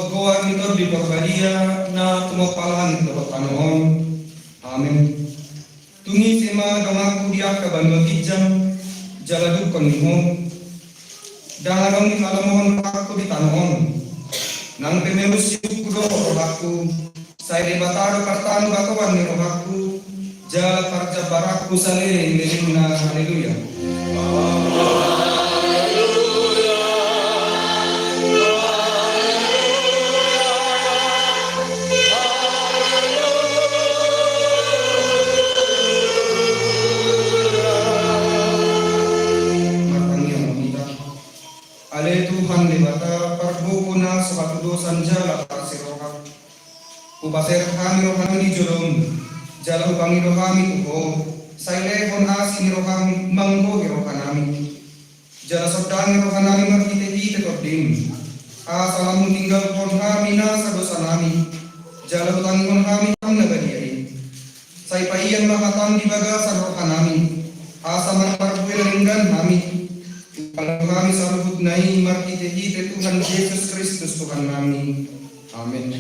paggawa nito di pagbalia na tumapalan ito Panginoon. Amen. Tungi sema damaku dia ka banwakijam jaladuk konimo. Dangarong di malamohon aku di tanoon. Nang pemelus kudo rohaku. Saya debatado kartanu bakawan ni rohaku. Jala parja barakku sale ngelina haleluya. Ale Tuhan debata parbuku na sa katudusan jala para si rohak. Upasir kami rohani di julum, jala ubangi rohami tuho, saile hon asi ni roham manggo rohanami. Jala sodani rohanami markite-kite kodim. Asalamu tinggal hon kami na sa dosa nami. Jala utangi hon kami ang nagadiay. Say paiyan makatang di bagasan rohanami. Asa man parbuin ringgan nami. Kalau kami sambut naik markite-kite Tuhan Yesus Kristus Tuhan kami. Amin.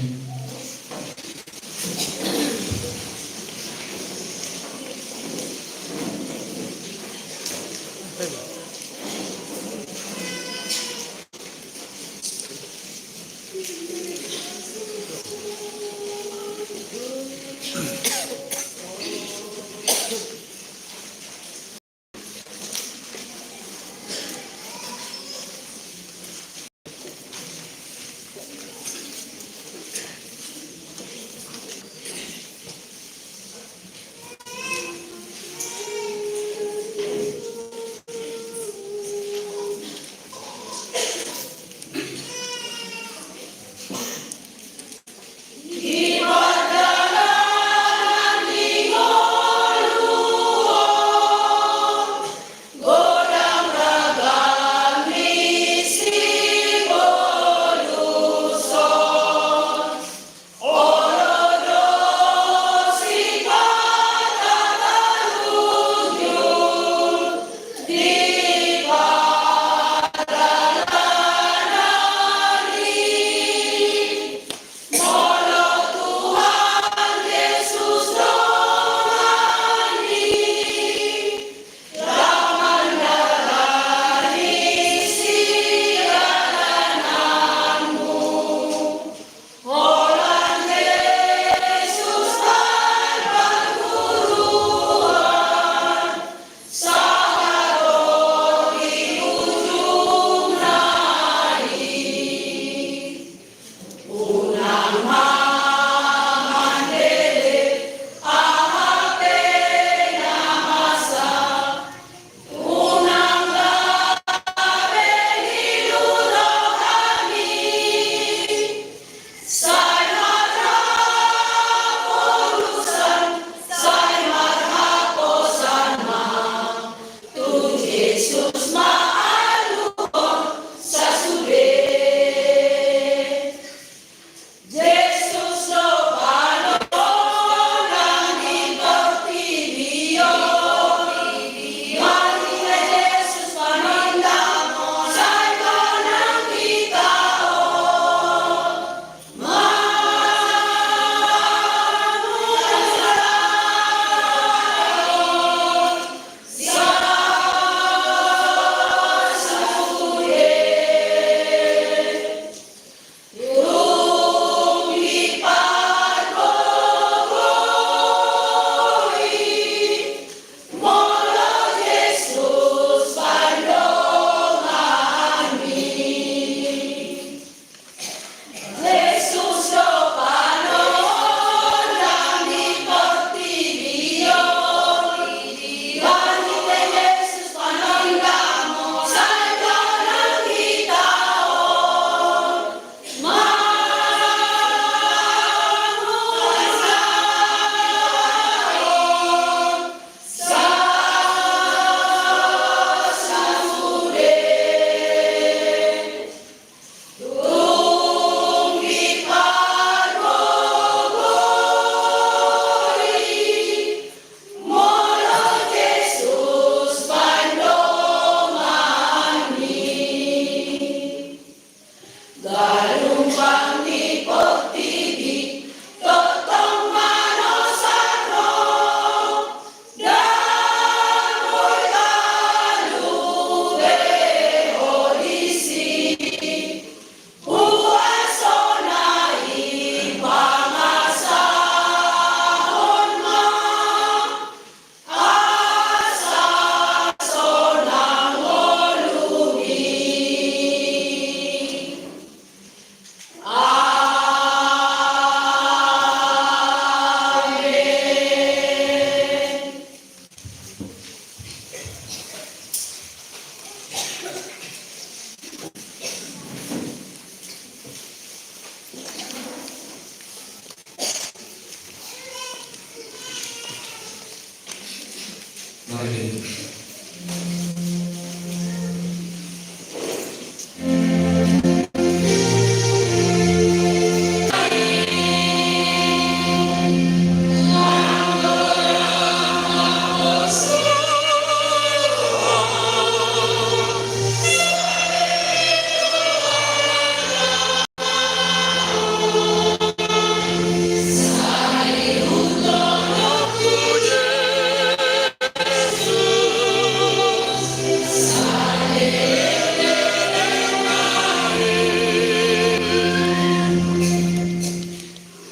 Mari.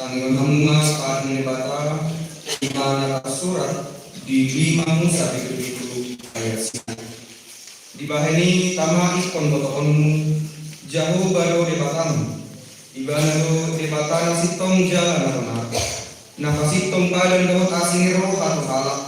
Tanggal Hamunga saat ini bata dimana surat di 5 Musa itu ayat sini. Di bahani tama ikon botoon jauh baru debatan. Ibana do debatan sitong jalan na nakasitong kalan dohot asing roh atau halak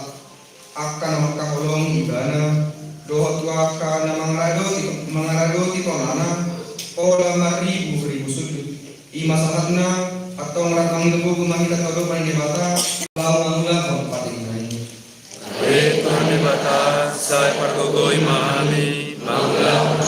akan makaholong ibana dohot waka na mangarado tito nana ola maribu ribu sudut ima sahatna atau meratang debu kumahita todo panibata lawan mula tempat ini. Panibata sai pargogoy mahami mangla.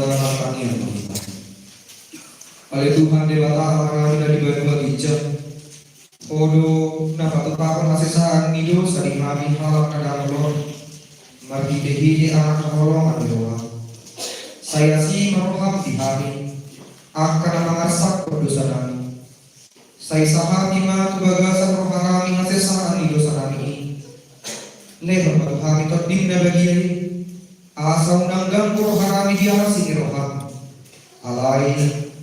akan yang kita. Oleh Tuhan Dewata Allah dari bagi ijab. Odo dapat tetapkan asesaan hidup sering kami halak kadang lor. Margi dehi anak kolongan doa. Saya si meroham di kami akan mengarsak berdosa kami. Saya sahami ma kebagasan roh kami asesaan hidup kami. Lehon batu kami terding na bagian. Asa undang roh kami diarasi roham. Alai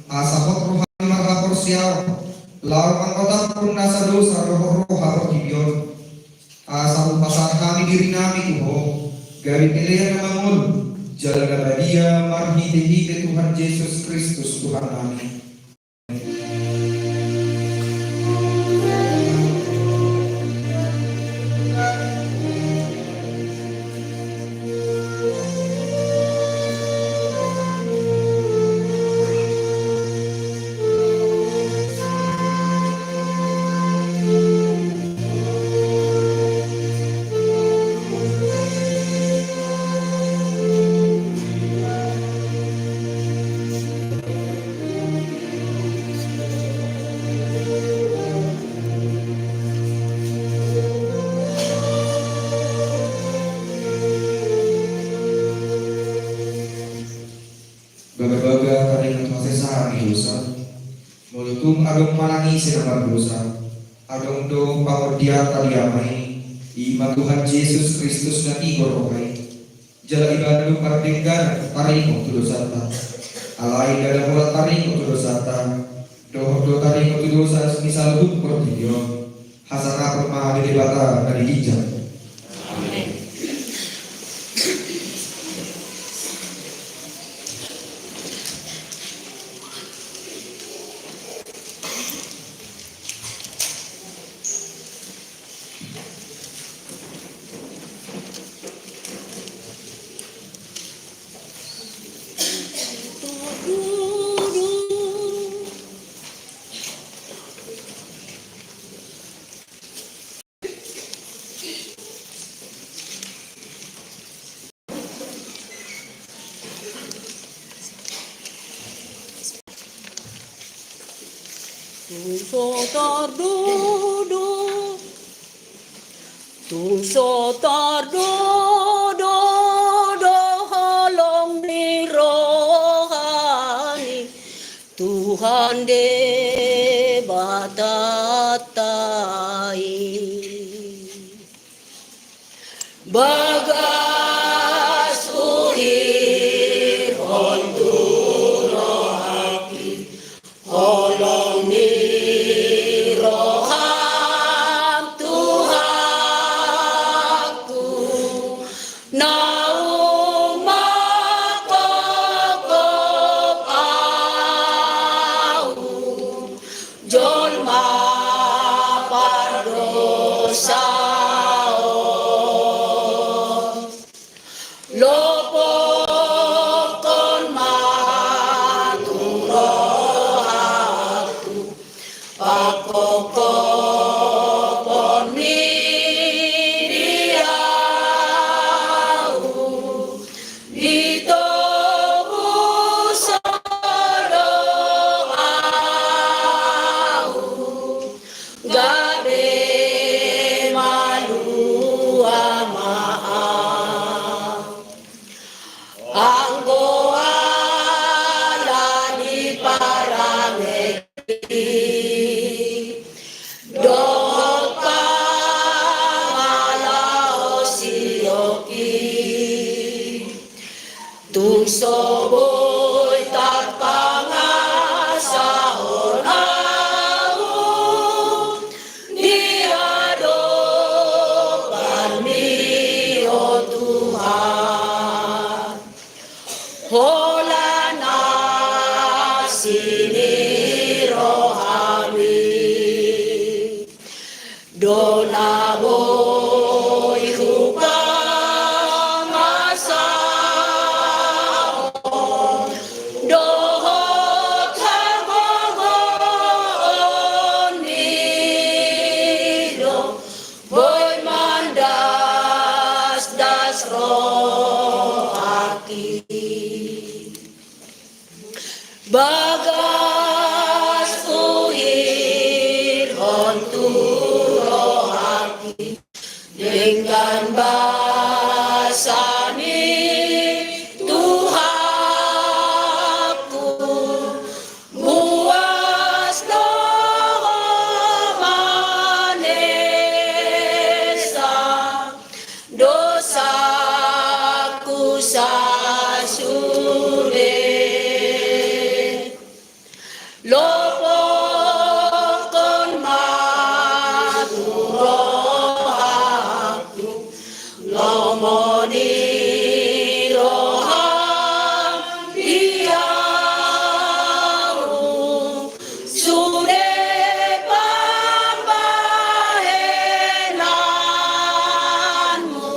asa hot roh kami marhapor siaw. Lalu anggota pun nasa dosa roh kibion. Asa upasan kami diri nami tuho. Gabi pilihan bangun. Jalan abadia marhi dehi Tuhan Yesus Kristus Tuhan kami. Baga-baga karing masesaan di dosa. Mulutung adong manangi sinamar dosa. Adong do pangordia kaliamai. Ima Tuhan Yesus Kristus na igor okay. Jala ibadu pardenggan taring tu dosata. Alai dada mula taring tu dosata. Do taring tu dosa misal buk pertidion. Hasana perma di debata dari hijab. Tungso tardodo holong ni rohani Tuhan de batatai bagas uhir hontu rohaki holong ni roham Tuhanku naung makokop au jolma pardosa lopokon maturo pakokopon miriau dito busoro au gabe malu amaang anggo ala di parameki dohot pamalao siyoki tungso boy tatpangasahon au diadopan mi o Tuhan hola na sini rohami dona boy hukam asao dohot hargongon nido boy mandas das rohaki bagas uhir honturo hati dengan basani Tuhanku buas doa manesa dosaku sasude lopokon maturohaku lomoni roham diaru sude pambahenanmu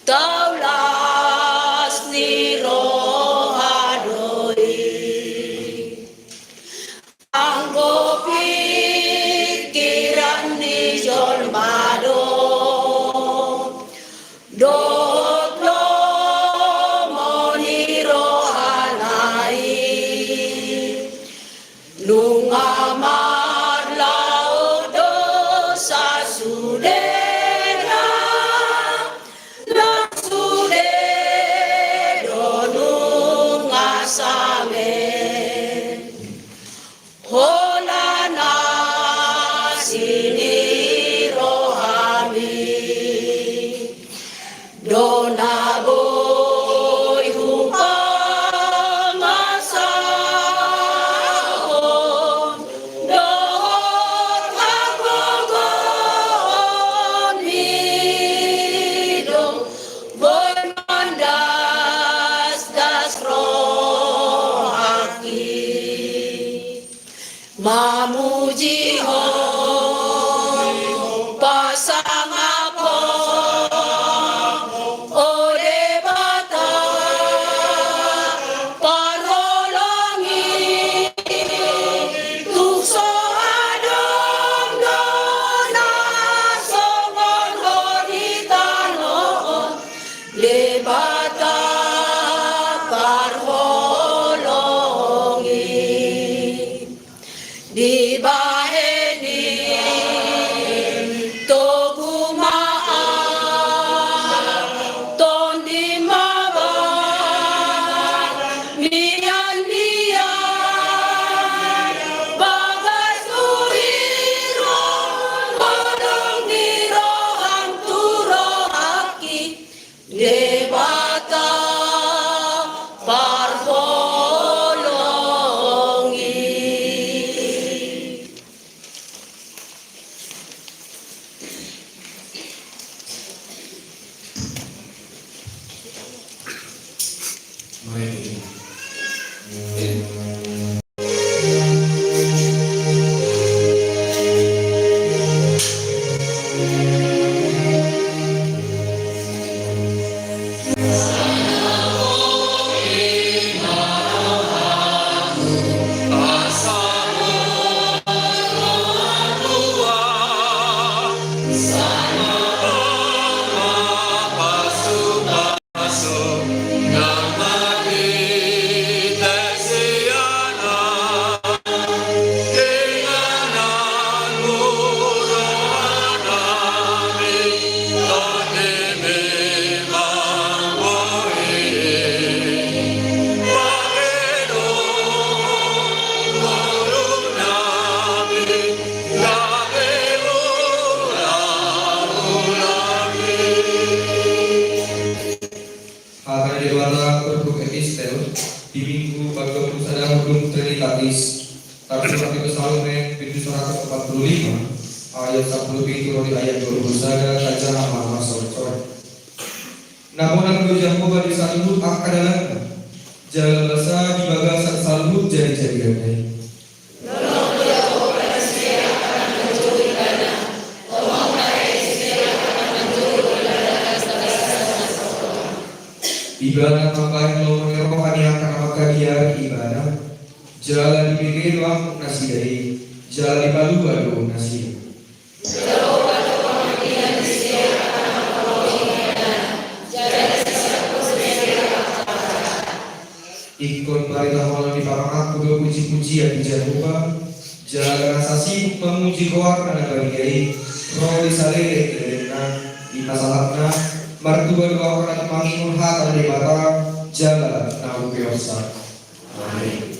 taulas ni rohadoi anggo pikiran ni jolmado dot lomoni rohanai lungamar laut dosa sudena sude donung asame holana sini rohami dona boy hupang asahon dohot hagogon hidung boy mandas das rohaki mamuji ho pasang apa ode bata parholongi tukso adong dona songon honitanoon le bata parholongi di baheni togu maaf ton di maba nian bagas uriro bodong diro hanturo haki debata parholongi. Mari. Di minggu bagi pusada hukum Trinitatis Tarsus itu Salome pintu 145 ayat 10 pintu dari ayat 20 saja saja nama sore. Namun aku jambu di salud akadalan jalan rasa di bagasan salud jadi gandai. Ibadah makan lo rohani akan maka dia ibadah jalan dipikir waktu nasi dari jalan dibalu-balu nasi. Ikut perintah di papakat kudo puji-pujian di Jehovah. Jaga rasa sibuk memuji Goar dan bagiai. Roh disalih di masalahnya. Mertua-dua orang manginun hata di mata. Jaga nahu keosa. Amin.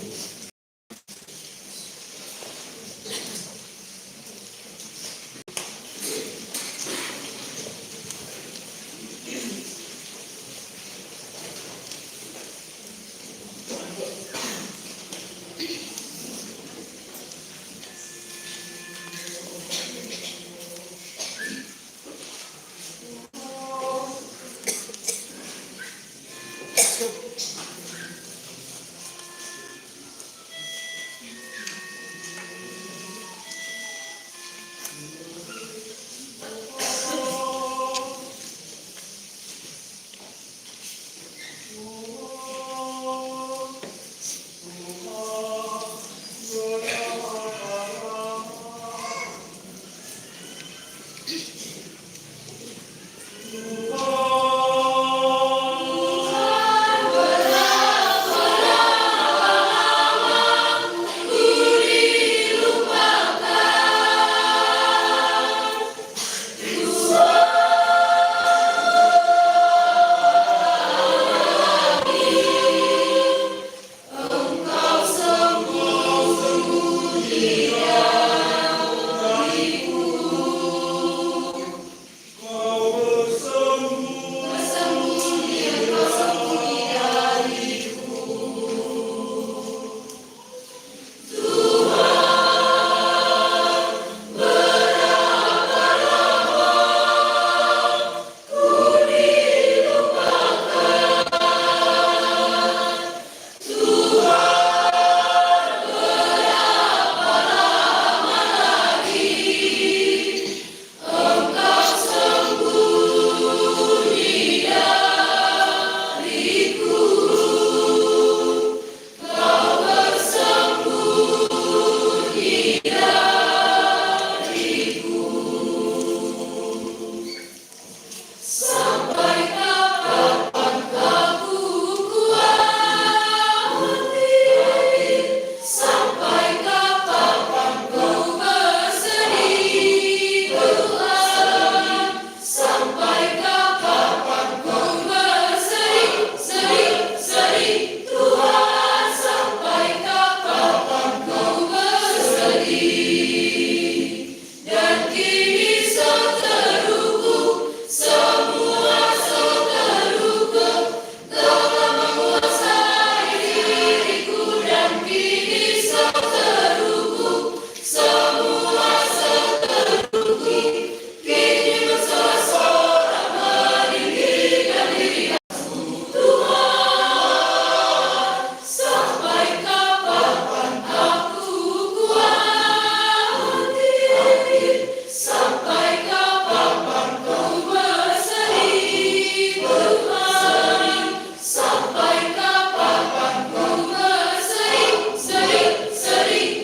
Sampai kapan ku bersedih, sedih, sedih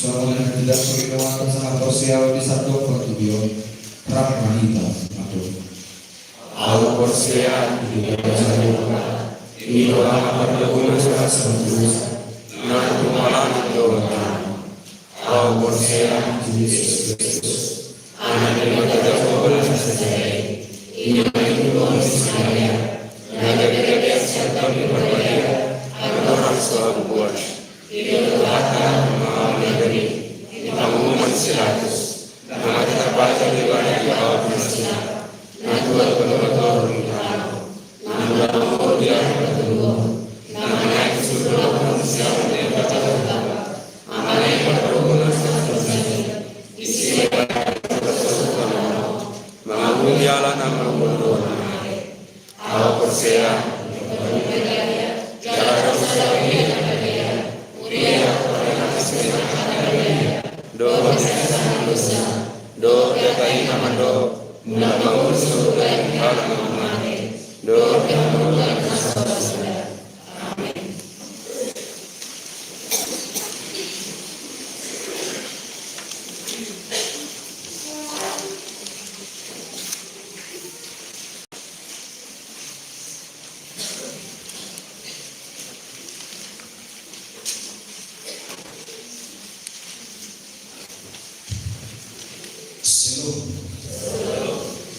Soalnya tidak sulit mengatakan sangat sosial di satu pertubion Rahmanita atau Au porsia di dalam ilo apa berguna surat sentuh na tumalan doa. Au porsia Yesus Kristus anak yang berdoa sesuai ini doa saya dan berikan serta berbaya orang selalu buat itu akan mengalami pengumuman 100 nama terbaca di banyak bawah manusia Natua betul-betul nama kemudian namanya keseluruhan manusia yang berkata amanah yang berhubungan isi mengagung jalan nama berdoa awal persia jalan do datai namando namangul surga alam amane do namangul surga amin.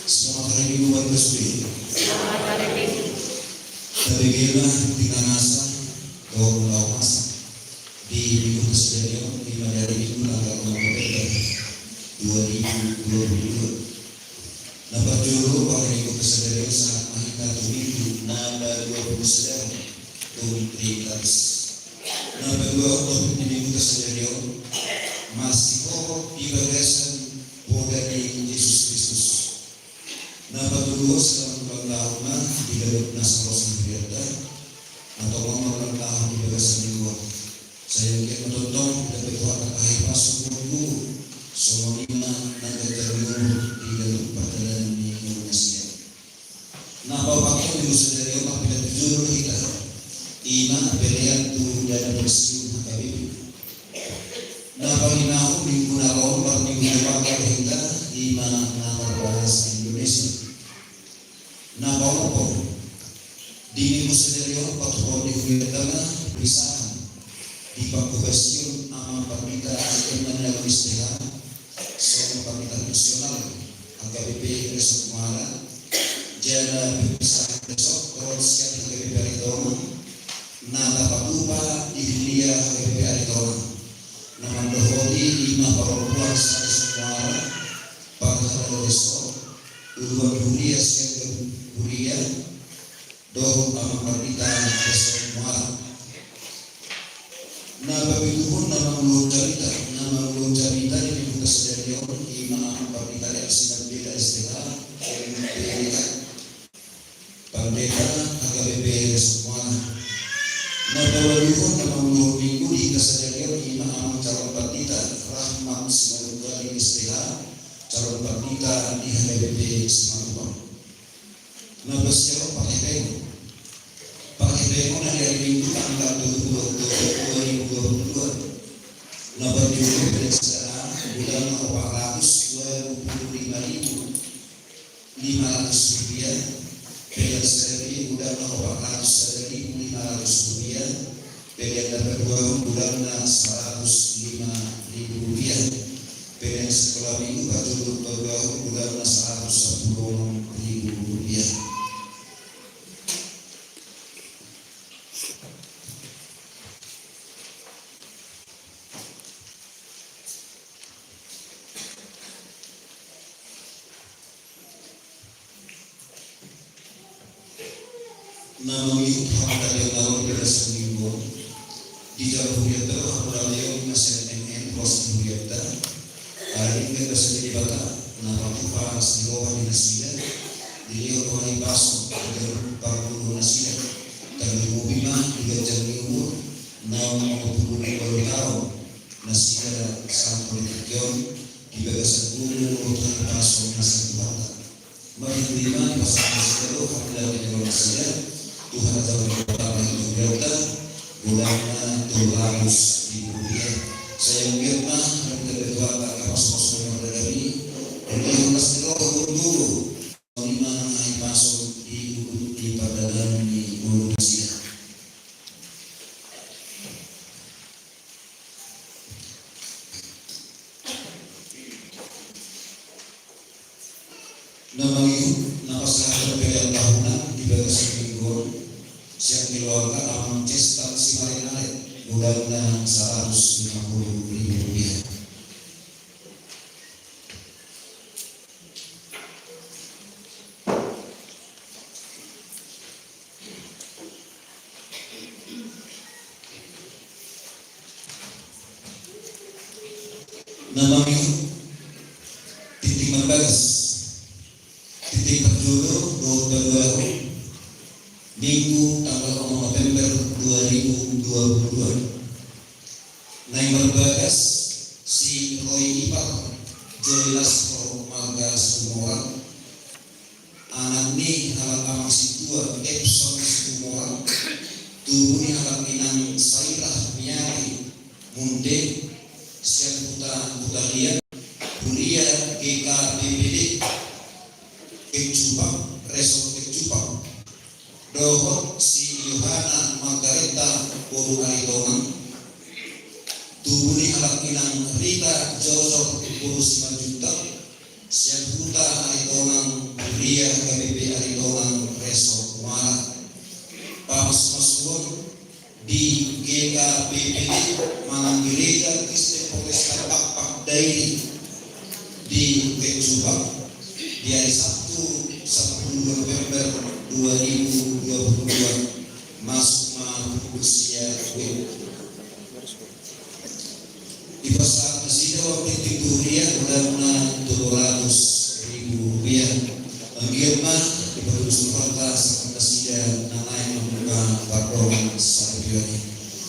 Selamat hari Minggu buat Gusti. Dari Gila tinggal masa kau pulau masa di Minggu Kesediaan di Madari Minggu tanggal 6 November 2022. Dapat juru pada Minggu Kesediaan saat mahita Minggu nada 20 sedang Tumitri Taris. Nada 2 di Minggu Kesediaan masih kok di bagasan Bodani Yesus Kristus. Napa dulu selama ulang tahun di dalam Nasaros Sendiriata atau ulang tahun di bagasan minggu. Saya ingin menonton dan berdoa terkait masuk minggu semua lima naga terlalu di dalam perjalanan minggu Indonesia. Napa waktu minggu sendiri orang tidak jujur kita ina pilihan tu dan bersiul habib. Napa inahu minggu naron bar minggu bakal hingga lima nama bahasa Indonesia. Napa apa di minggu sendiri patron di Vietnam bisa di pagkubasion ang pamita ng mga istilah sa pamita nasional ang KBP Resort Kumara jana bisa besok terus siap KBP Aritoma na napatupa di dunia KBP Aritoma na mandohodi 5 perempuan sa Resort Kumara pagkakala besok uluan dunia siap kuliah doh ang pamita Resort Kumara na babigo pun nama ulun carita di buka sedarion ima pamita yang sedang beda istilah pandeta KBP semua na babigo nama ulun minggu di kesediaan ima calon pamita rahmat sebagai istilah calon pamita di KBP semua na bersiap pakai bemo na dari minggu tanggal 2022 Nabar jumlah periksa bulan 425.500 rupiah pilihan sekali bulan 401.500 rupiah pilihan kedua bulan 105.000 rupiah pilihan sekolah minggu kedua bulan 110.000 rupiah. Nama minggu pada yang lalu pada seminggu di Jalan Huriata Huralia Masjid MN Proses Huriata hari ini kita sendiri bata nama tupa seluruh di Nasida dilihat oleh pasok dari parpulu Nasida kami mubima juga jami umur 65 tahun Nasida sampai terjun di bagasan guru untuk pasok Nasida bata mari terima pasal seluruh Huralia di Nasida Tuhan telah berkata yang berkata bulannya 200.000 rupiah Saya mengira kita berdua tak kapas-kapas yang berdari dan ikhlas roh guru lima hai masuk di padanan di mulut sidang. Namangihu napasahan pilihan tahunan di bagasi mingguan siap dikeluarkan amang cestak si marinare bulannya 150.000 rupiah. Namangihu titik membagas titik berjodoh 22 Minggu tanggal 6 November 2022. Naik berbagas si Roy Ipal jelas Marga Sumora anak ni halal amang si tua Epson Sumora tubuh ni halal inang Sairah Miyari Munde siap putar kuliah GKPBD Kecupang Resort Kecupang dohot si Yohana Margareta Boru Aritonang tubuh ni halak inang Rita Joseph Boru Simanjuta siap putar Aritonang kuliah KBB Aritonang Resort Muara Pamas-masuan di GKPBD Mananggereja Kristen Protestan Pak Dairi di Kecubang di hari Sabtu 10 November 2022 masuk usia di pasar Mesida waktu Victoria mudah-mudahan 700.000 rupiah Angirma di Perujung Kota Mesida nanai membuka pardon Sabioni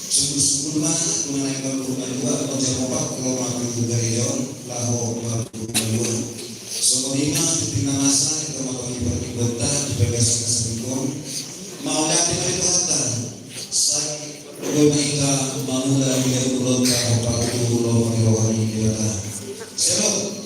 sungguh-sungguh mah mengenai bangunan dua menjamopak kalau mahu gerejon laho mahu bangunan Sokorima di masa itu mau di kota di bagian sebelum mau datang dari kota saya mereka mau dari kota apa itu loh rohani kota selalu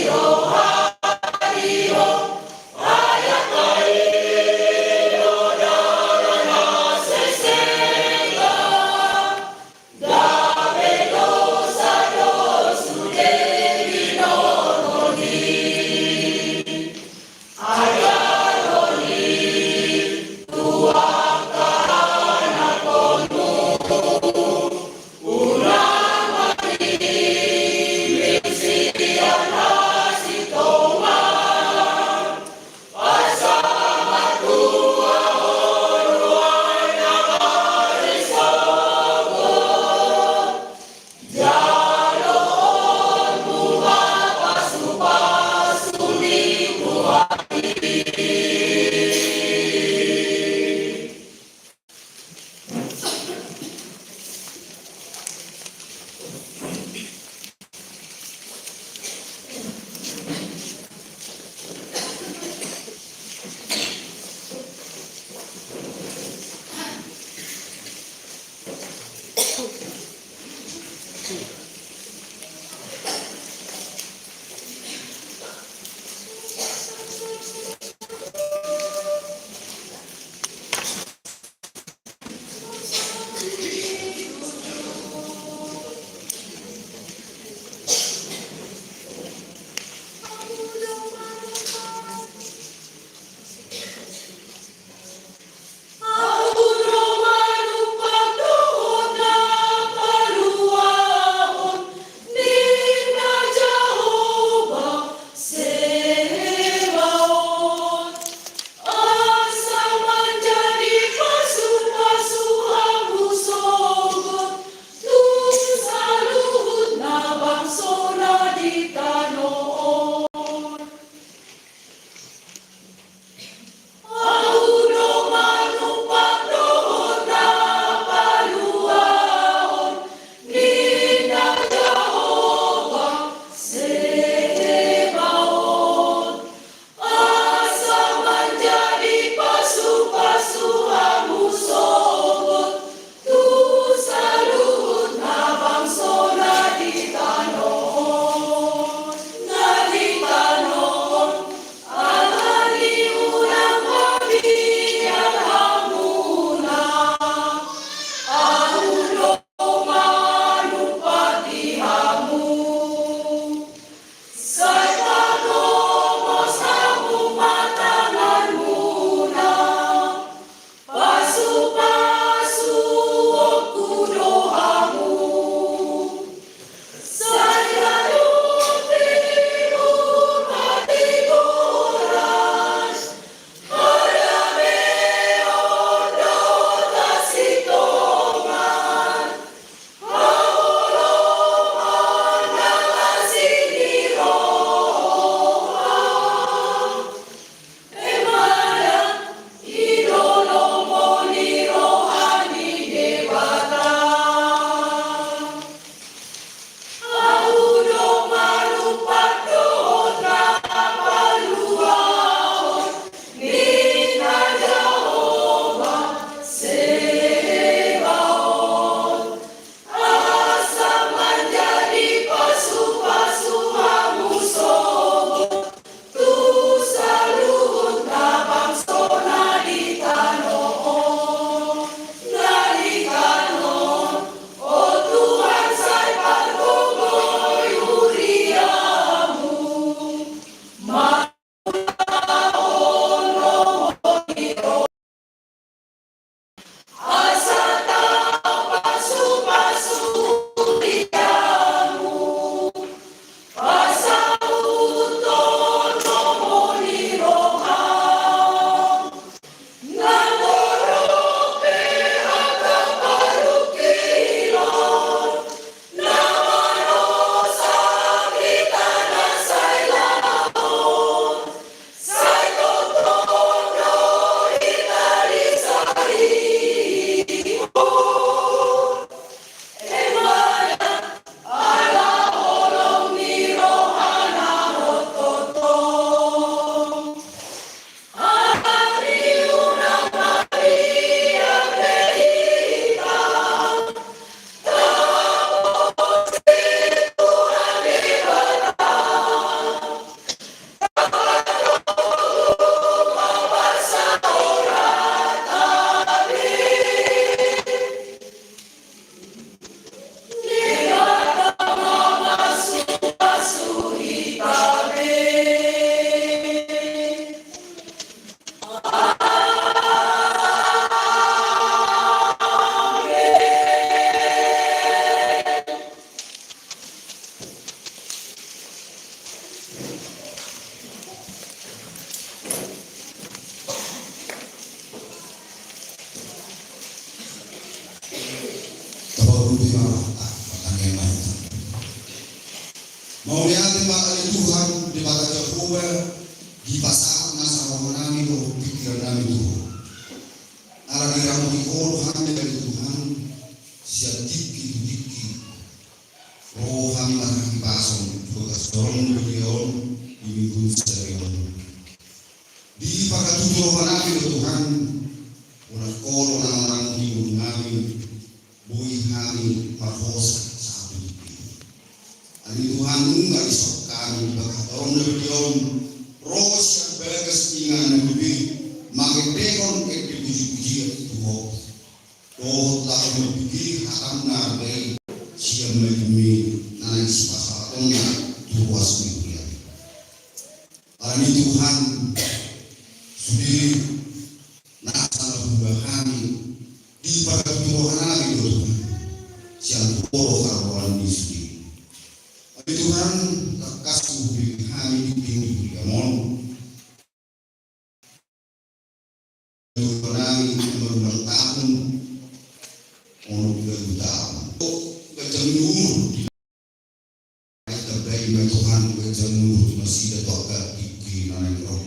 Siapa terima kasih mau lihat tembak Tuhan di mata Jehovah di pasal nasa menami do pikiran kami Tuhan ala diramu di Tuhan dari Tuhan siap tiki roh kami lagi pasong tugas dorong beliau di minggu serion di pakai tujuh menami do Tuhan ulah koro orang minggu kami bui kami parhosa satu ani Tuhan nggak isok kami bakal dorong beliau ros yang bagas ingan lebih makin dekon puji-puji Tuhan oh tak berpikir hakam nabai siang melimi naik sepasatnya Tuhan sendiri ani Tuhan sudah nasa ubah kami di pada Tuhan kami Tuhan siang poro karuan di sini ani Tuhan kasih kami di pinggir gamon Tuhan berulang tahun orang tahun kecendur terbaik Tuhan kecendur masih datang di naik roh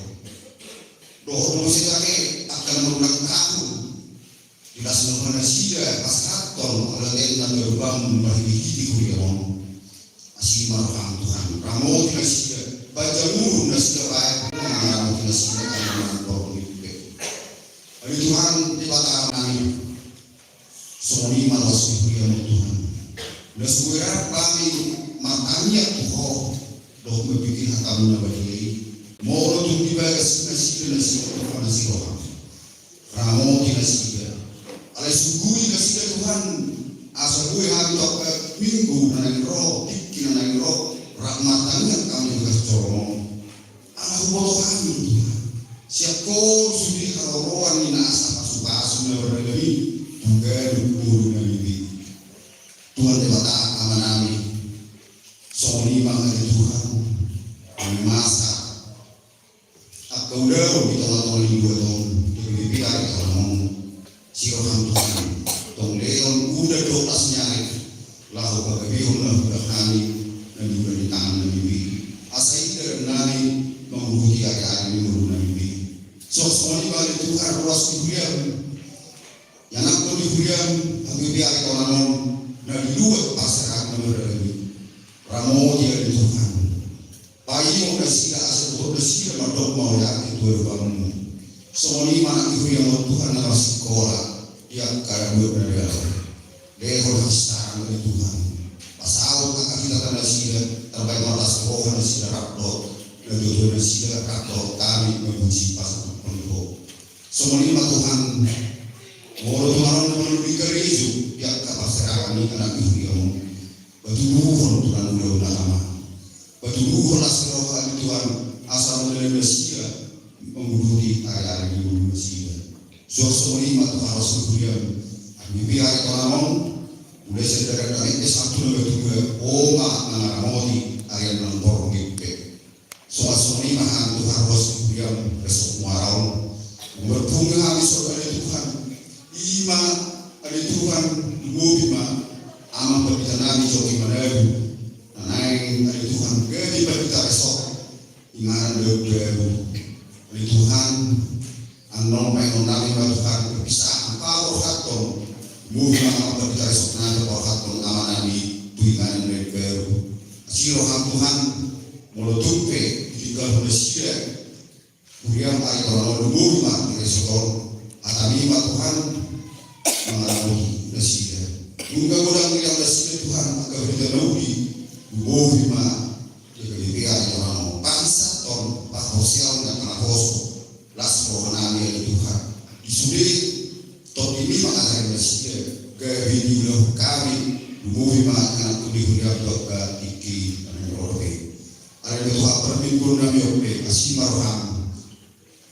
doa masih lagi akan berulang tahun jelas mengenai sida pasraton oleh yang berbangun bagi hidup kurion masih marham Tuhan ramo tidak sida baca muru nasida baik ramo tidak sida kalau Hari Tuhan di bawah kami, semua malas diberikan Tuhan. Dan segera kami matanya Tuhan, doh berpikir kami nabadi. Mau untuk dibagas nasi Tuhan nasi Tuhan. Ramo nasi. Alai sugui nasi Tuhan. Asal gue hari tok minggu naik roh, bikin naik roh. Rahmatnya kami juga corong. Allah bodoh kami Tuhan. Siap kau sudi kalau rohan ini nasa pasu nabi juga dukuru nabi Tuhan debata amanami soni mangga Tuhan kami masa aku udah di tahun 2002 tahun di biar tahun siapa Tuhan tahun leon udah 12 nyari lahu bagaimana udah kami dan juga di tangan nabi asal itu dari menguruti hari-hari menurut nabi sosoni balik Tuhan ruas diberian yang aku diberian aku biar orang dan dua pasangan nomor ini ramo dia di Tuhan bayi mau kasih asal buat kasih madok mau ya itu berbangun soni mana itu yang Tuhan dalam sekolah yang kaya buat negara lehor hastan dari Tuhan pasal kakak kita tanda sida terbaik malas rohan sida rakdot dan dua sida rakdot kami memuji pasal semua lima Tuhan walau Tuhan melalui kereju ya kapaserakan ini anak ibu yang batu duhun Tuhan udah lama batu duhun asal Tuhan asal dari Mesia menguruti area di Mesia semua lima Tuhan harus berkuliah biar orang udah sederet dari satu lebih dua oma mengaramoti area dalam porong gitu semua lima Tuhan harus berkuliah besok muarau berpunga habis oleh Tuhan ima ada Tuhan ngubima ama berbicara joki manabu naik ada Tuhan gadi berbicara besok ingaran debu ada Tuhan anon mai onami Tuhan berpisah kalau haton ngubima ama berbicara besok nanti kalau haton ama nabi tuingan debu siro Tuhan molotupe tinggal Malaysia Kuriam ari orang rumah resiko atami Tuhan mengalami nasihat. Juga orang yang nasihat Tuhan agar kita nabi bima jika dibiar orang bangsa ton pak sosial dan anak hoso lasko menami Tuhan. Disudi tot ini mengalami nasihat gawe diulah kami bima anak kudi kuriam doa iki dan robe. Ada Tuhan perminggu nami oke kasih marham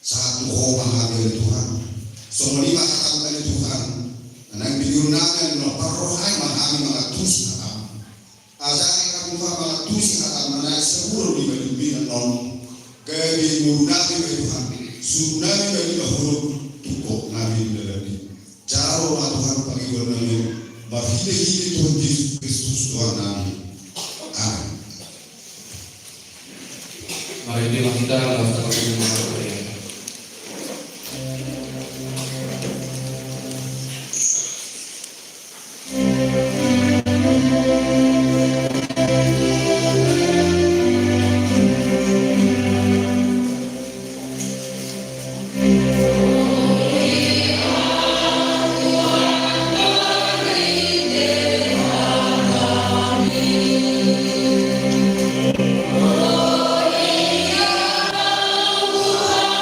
satu orang hadir Tuhan semua lima kata dari Tuhan dan digunakan nomor rohai mahami mengatusi kata azari kamu mengatusi kata menaik seluruh di bidang non gaya menggunakan dari Tuhan sunami dari huruf tukok nabi dari jauh Tuhan bagi Mafile hili Tuhan Yesus Kristus Tuhan kami. Amin. Mari kita lakukan doa. Tuhan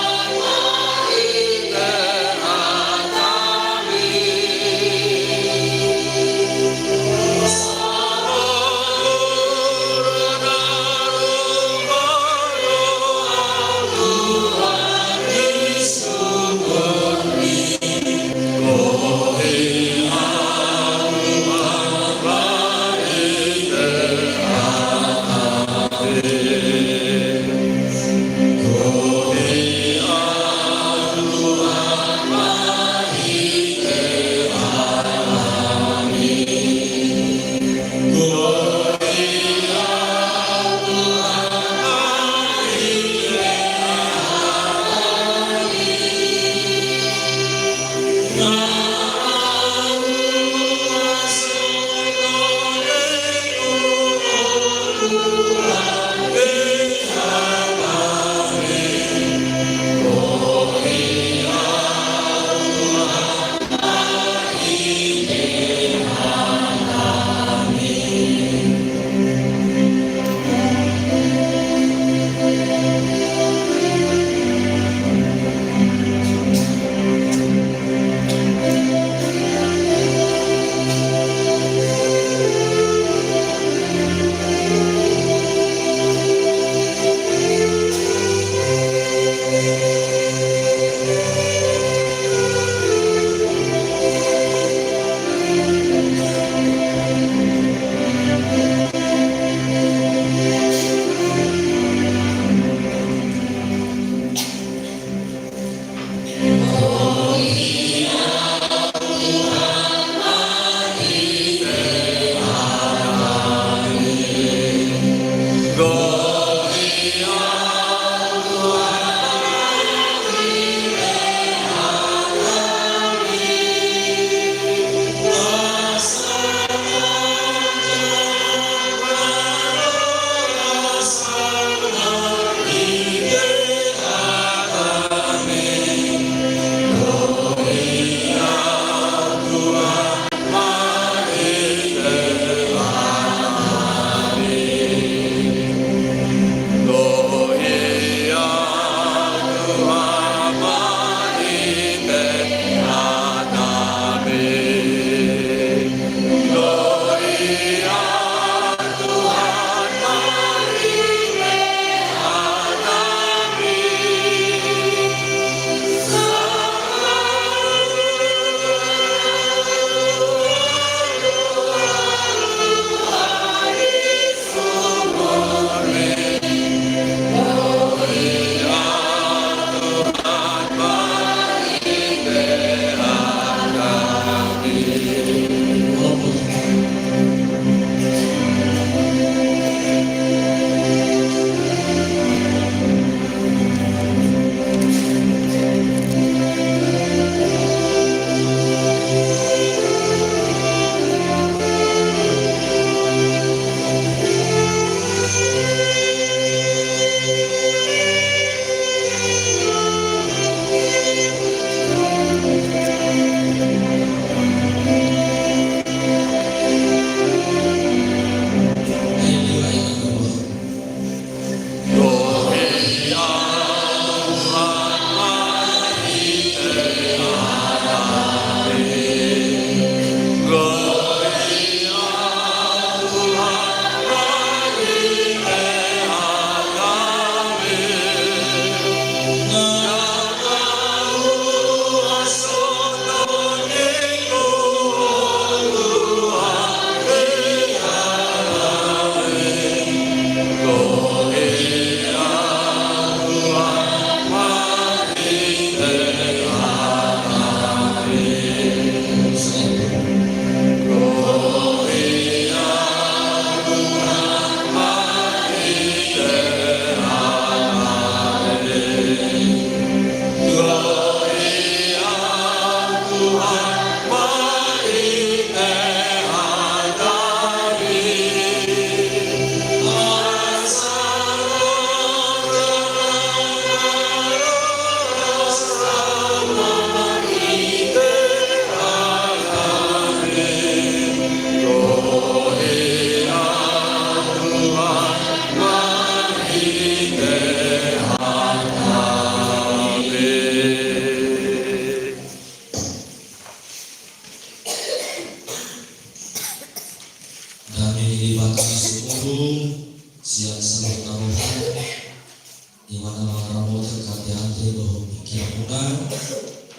mana mau terkati hati bahwa pikiran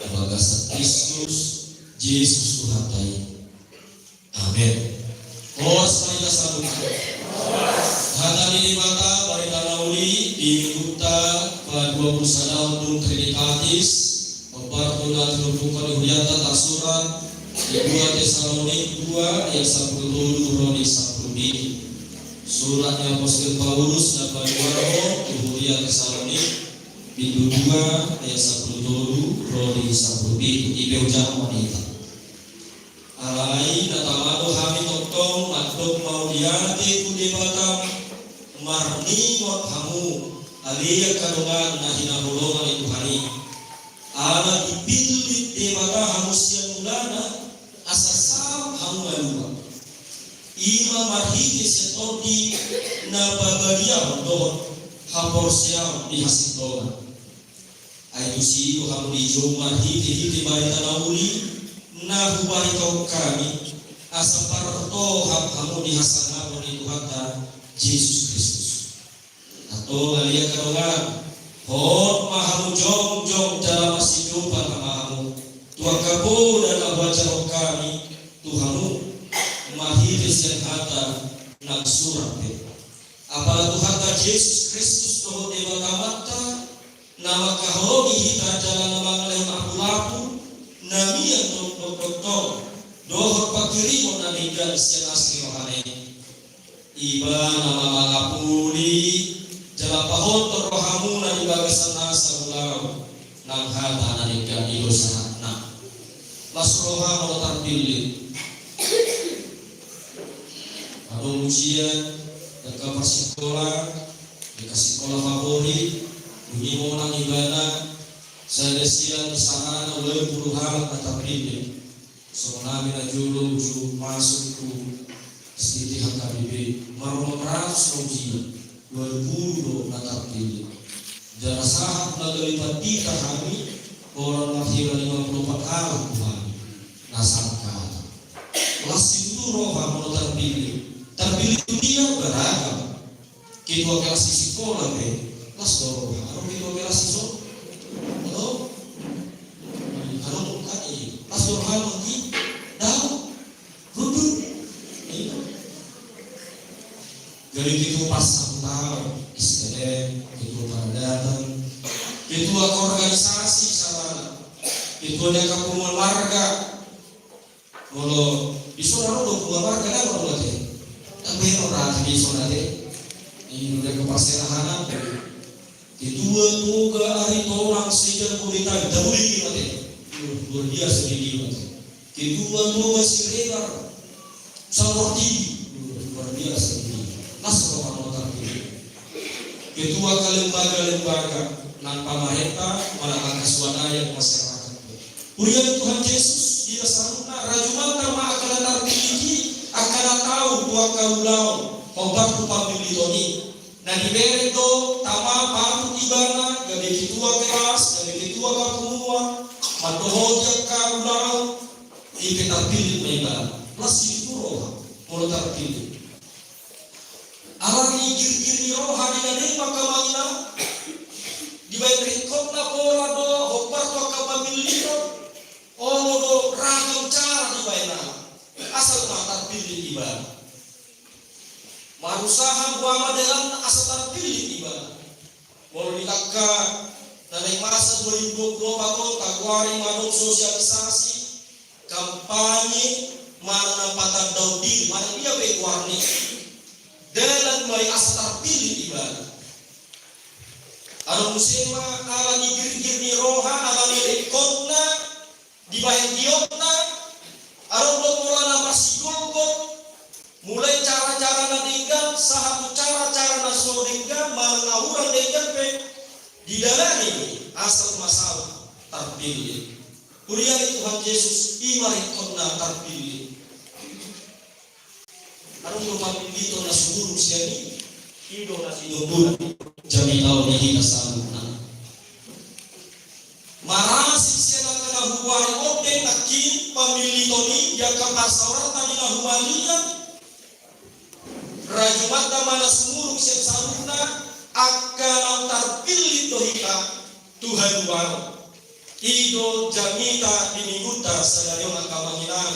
abagas Kristus Yesus Tuhan tai. Amin. Os marilah satu. Hatan ini mata marilah nauli di Kuta ke-21 tahun Trinitatis Mempertulah Tilupukon Huriata Tasuran di 2 Tesalonik 2 ayat 10 Roni 10b. Suratnya Apostol Paulus dan Paulus di Huria Tesalonik pintu 2 ayat 10 Roni 10b. Ibe ujang wanita. Alai natamado hami toktong matok mau diante kude batam marni ngot hamu alia kadongan nahina holongan itu hari ala dipilih debata hamusian mulana asasam hamu alua ima marhiki setodi na babariam don haporsiam di hasitoga aitu siu hamu di jo marhiki hiti baita nauli na hubahi kau kami asa parto hamu di hasana di Tuhan Yesus Kristus atau alia kadongan hot mahamu jong dalam kehidupan mahamu Tuhan kabo dan abaca kami Tuhanmu mahiris yang hata nak surat apalagi Tuhan Yesus Kristus doh dewa kamata nama kahologi hita jalan nama ngaleun aku nami yang doktor doh pakirimo na nigan siya asli rohane iba nama mangapuli jala pahon rohamu na ibagasan nasa ulau nang hata na nigan ilo sahatna mas roha mau tampilin adong ujian dekat sekolah dikasih sekolah favorit bunyi mau nang ibana saya desiran di sana oleh puluhan atau pilih soalnya mina julu masuk ke siti HKBP maromras ujian 20 atau pilih jara sahab nagalipat kita kami orang mahir 54 alam Tuhan nasangka kelas itu roha mau terpilih dunia beragam kita kelas di sekolah kelas roha harus kita kelas di sekolah kalau kaki kelas roha lagi dah duduk jadi itu pas tahu istirahat itu pada datang itu organisasi sana itu ada kampung warga kalau di sana ada kampung warga ada orang lagi tapi orang di sana ini udah kepaserahan itu tuga hari orang sejak kuliah dahulu kita luar biasa di itu tuga siregar sawarti luar biasa nasro orang ketua ke lembaga nang pamarenta malakang swadaya masyarakat. Urian Tuhan Yesus dia saruna rajuman kama akan tarpiliki akan tahu dua kaulau obat upabilitoni na dibere do tama paru ibana gabe ketua kelas gabe ketua kapumua matohoja kaulau ipetarpilih meba plus itu roha mulai tarpilih alang igir-gir roha dinadai makamangina dibayar rekod na pola do hopar to kapamilito ono do ragam cara dibayar asal mata pilih ibadah marusaha buama dalam asal pilih ibadah mau ditaka dari masa 2020 takwari manung sosialisasi kampanye mana patah daun diri mana dia berwarni dalam mulai asal pilih ibadah anu musema alani gir-gir roha alani rekodna dibayar diotna anu mulai masigolgo mulai cara-cara nadinggan sahatu cara-cara nasodinggan malangawuran dinggan pe didalani asal masalah terpilih urian Tuhan Yesus ima rekodna terpilih anu lupa pindito na suburung siya ni ido na sinubura jami tao ni hita sa luna marasik siya na kanahuwari ote nakin pamilito ni yakang asawarat na ninahuwalian rajumat na mana sumurung siya sa luna akan ang tarpilito Tuhan waro. Ido jamita dimiguta sadayo nakamanginan.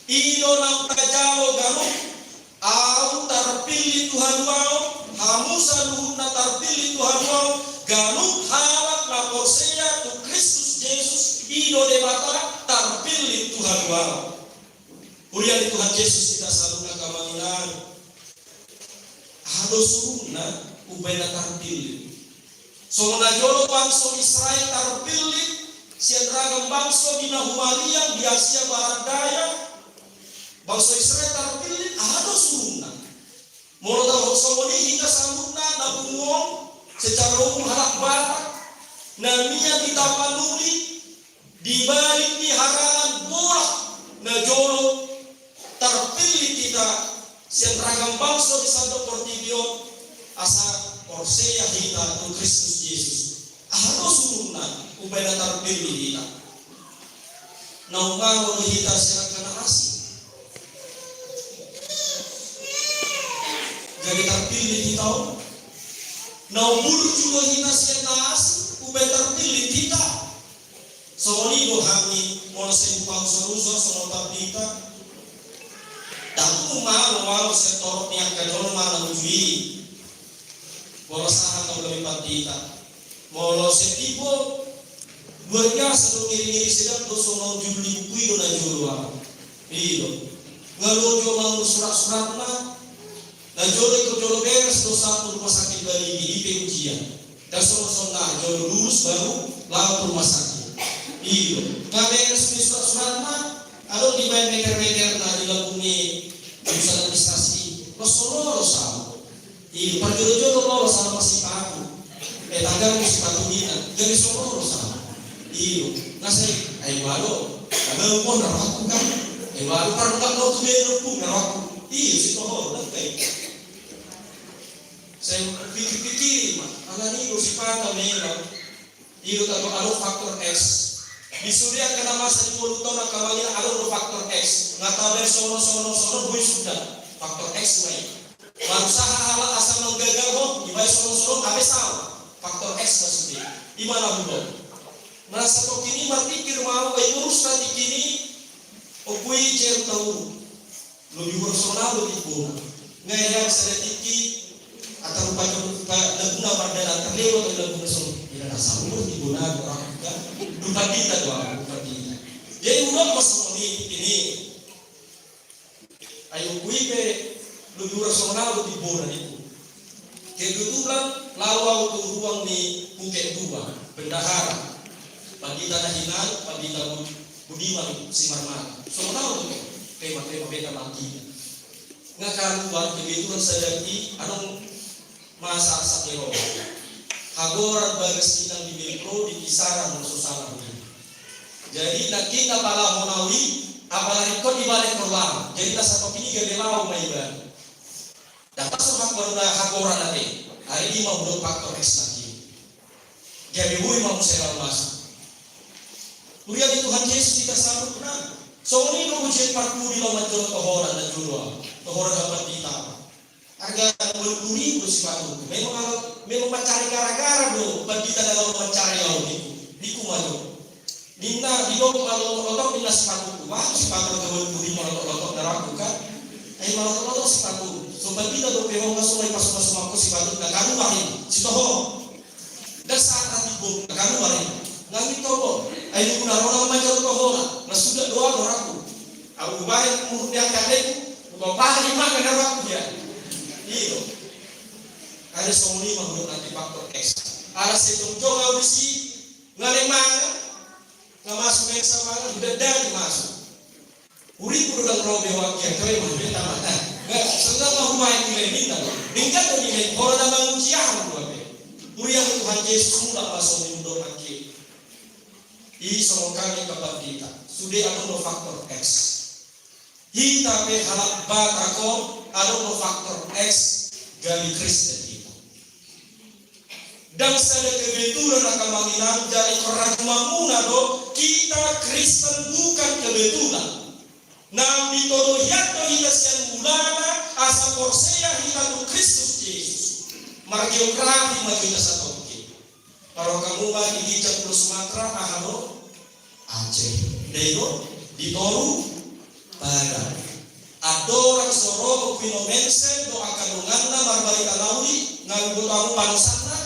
Ido nang tajalo garuk. Au terpilih Tuhan waro. Hamusa luhutna terpilih Tuhan waro. Garuk halak na porseya tu Kristus Yesus. Ido debata terpilih Tuhan waro. Urian di Tuhan Yesus kita selalu nakamanginan. Hado suruna ubena terpilih. So najolo bangsa Israel terpilih. Sian ragam bangsa di Nahumalia di Asia Barat Daya. Bangsa Israel terpilih hado suruna. Mula tahu somoni hingga sambutna na bungong secara umum halak barat. Namanya ditapanuli dibalik di harangan borak najolo terpilih kita siang ragam bangsa di Santo Portibio asa Porseya kita tu Kristus Yesus harus suruna upaya terpilih kita naungan kita siang kena asing jadi terpilih kita naubur juga kita siang asing upaya terpilih kita soalnya dohani mau sempang serusah soal kita Daku mau sektor yang kedua mana uji, bolos saham atau lebih patita, bolos setipo, luar biasa tu ngiri sedang tu sono juli buku itu na jual, iyo, ngalujo mau surat na jolo ikut jolo beres tu satu rumah sakit bali di ujian, dan sono jolo lulus baru lalu rumah sakit, iyo, nggak beres surat Ado di main meter-meter na dilabungi urusan administrasi, lo solo sama. Iya, perjodoh lo sama masih paku. Tanggal masih paku kita, jadi solo sama. Iya, nasi, ayo baru, ada pun naraku kan? Ayo baru perlukan lo tuh beruku naraku. Iya, si tohor, nanti. Saya pikir-pikir, anak ini si paku memang. Iya, tahu ada faktor X. Di Surya kena masa di poluton akamanya ada faktor X. Ngatabe sono bui sudah faktor X mai. Berusaha halal asal menggagal kok dibayar sono abe salah. Faktor X maksudnya. Di mana hubung? Merasa kok kini berpikir mau urus tadi kini opui cer tahu. Lo juga sono lo tipu. Ngayang sedikit atau rupa laguna berdana terlewat atau laguna sono. Tidak ada sambur tipu orang. Lupa kita doang, lupa kita. Jadi udah masuk ini. Ayo kuipe lebih rasional di bola itu. Kebetulan lawa untuk ruang di Bukit Dua, bendahara. Bagi tanah hinan, bagi tanah budiman simarman. Rasional itu tema-tema beda lagi. Ngakar buat kebetulan sedang anong masa sakero. Hagoran bagas kita di Metro di kisaran susana. Jadi nak kita pala monawi apalagi kau di balik perlang. Jadi tak satu ini gede lau maiban. Dapat surat baru hagoran nanti. Hari ini mau buat faktor X lagi. Jadi hui mau serang masuk. Kuliah di Tuhan Yesus kita sambut benar. So ini kau ujian parku di lawan jual tohoran dan jual tohoran dapat kita. Harga 20.000 sepatu. Memang mencari gara-gara bro. Bagi kita dalam mencari laut itu. Di kumado. Dina di dong kalau lotok dina sepatu. Wah sepatu 20.000 lotok naraku kan. Ayo lotok sepatu. So bagi kita dong memang masuk aku sepatu. Nggak kamu warin. Sitoho. Dan saat hati bom. Nggak kamu warin. Nggak gitu bom. Ayo guna orang macam tohola. Nggak sudah doa naraku. Aku baik mulut yang kadek. Kau paham lima naraku ya. Iyo, ada semua menurut nanti faktor X. Ada sejong-jong audisi ngaleng mana, nggak masuk yang sama udah dari masuk. Uri udah robe wakil, kau yang mau tamat. Nggak, setelah mau main nilai minta, tingkat tuh nilai orang yang bangun ciaran robe. Uri yang Tuhan Yesus mula masuk minum lagi. Ini semua kami kapan kita sudah ada faktor X. Kita halak batako ada faktor X dari Kristen kita. Dan sada kebetulan akan menginam dari kerajaan do kita Kristen bukan kebetulan. Nabi todo yato kita sian mulana asa Porseya kita tu Kristus Yesus. Margeografi kita satu kita. Para kamu mah di Pulau Sumatera, ahano, Aceh, Dego, di Toru, Padang. Adorang soro kuinomense do akan dongana marbarita lauri ngalugo tamu panosana.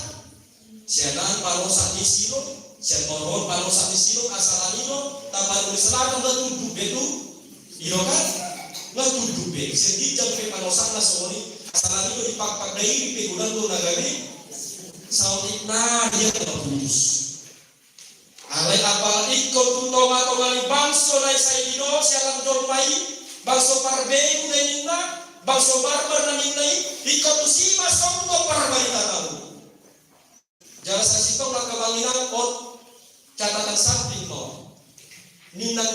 Sianan panosan di silo, sianon panosan di silo asalanino, tapan selatan ngatudu bedu, irokan ngatudu be. Sedi jampe panosana sori asalanino dipak-pak dari pegulan do nagari. Sautik na dia terputus. Alai apa ikut tutoma tomali bangso nai saidino siaran dormai bangso parbe kudenina bangso barbar naminai ikut tusima somto parbarita tahu. Jangan sasito nak kebanginan ot catatan samping no. Nina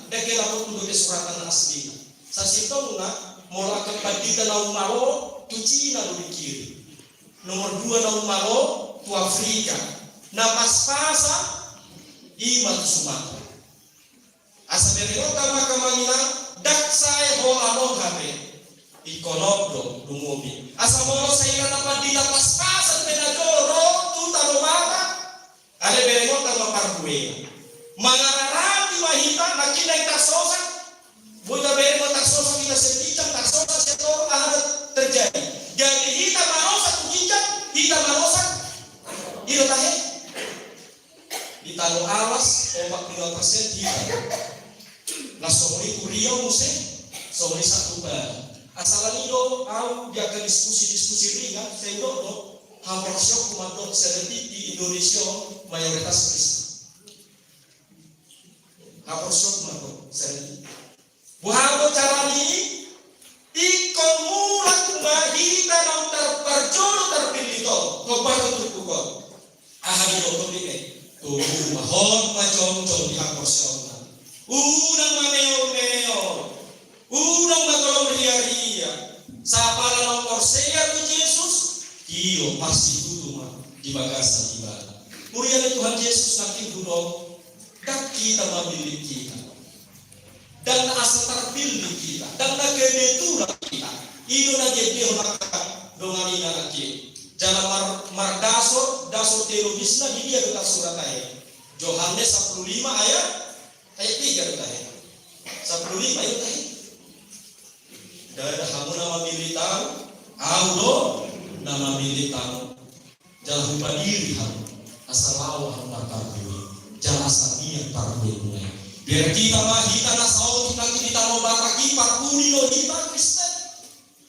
dekela pun do suratan asli. Sasito na mola kepadita na umaro tu Cina do dikiri. Nomor 2 na umaro tu Afrika. Na pas-pasa ima tu Sumatera. Asa berero kama kamangina dak saya ho alon habe. Ikonobdo dumobi. Asa molo saya na padila pas-pasa penajoro tu taromata. Ale berero kama parbuena. Mangararati mahita nakina itasosa. Buta berero taksosa kita sepicam taksosa setoro ada terjadi. Jadi kita manosa tujinjak, kita manosa ilo tahe. Di talo awas 45% kita. Nah somori kuriau muse, somori satu bar. Asalan itu au biarkan diskusi ringan, sehingga do hampir syok kumadok seperti di Indonesia mayoritas Kristen. Hampir syok kumadok seperti. Buah cara ini ikon mulat mahita nang terperjono terpilih to ngobar untuk kok ahadi dokter ini tuh mahon macam di hampir unang mameo unang magolong ria sapala nomor saya tu Yesus iyo pasti itu mah di bagasan ibadah murian Tuhan Yesus nanti duduk dan kita memilih kita dan asal terpilih kita dan kebetulan kita itu na jadi orang donganina lagi jalan mardaso daso teologisna di dia dekat surat ayat Yohanes 15 ayat 3 ayat 15 ayat dan kamu nama militan audo nama militan jalan lupa diri kamu asal lawan martarbi jalan asal dia tarbi biar kita mahita na sao kita mau bataki parkuni lo kita Kristen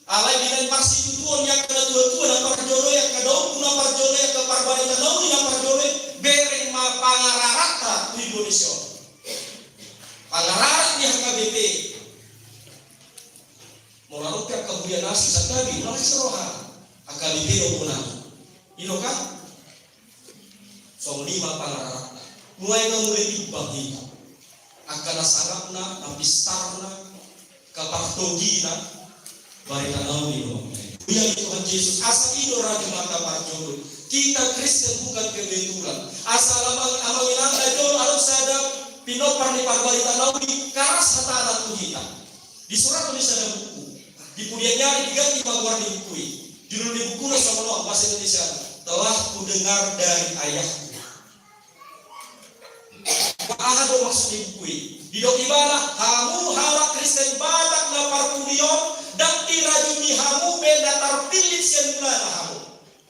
alai dengan pasti tujuan yang kena tua na parjolo yang kadau kuna parjolo yang ke parbarita nau ni na parjolo bereng ma pangararata tu Indonesia pangararat ni HKBP molarok ka kabuya nasi sakabi nasi seroha HKBP do kuna ino kan so 5 pangararat mulai mulai dibagi akan sarapna ampistarna kapartogina barita nauni no yang Tuhan Yesus asal itu raja mata parjolo kita Kristen bukan kebetulan asal amang ilanga jolo harus ada pinopar di barita nauni karas hatana kita di surat tulis ada buku di pudian nyari diganti magwar di buku judul di buku na sama bahasa Indonesia telah kudengar dari ayahku apa maksud di buku di dok ibadah hamu hara Kristen batak na parkulion dan dirajuni hamu benda terpilih sian mulana hamu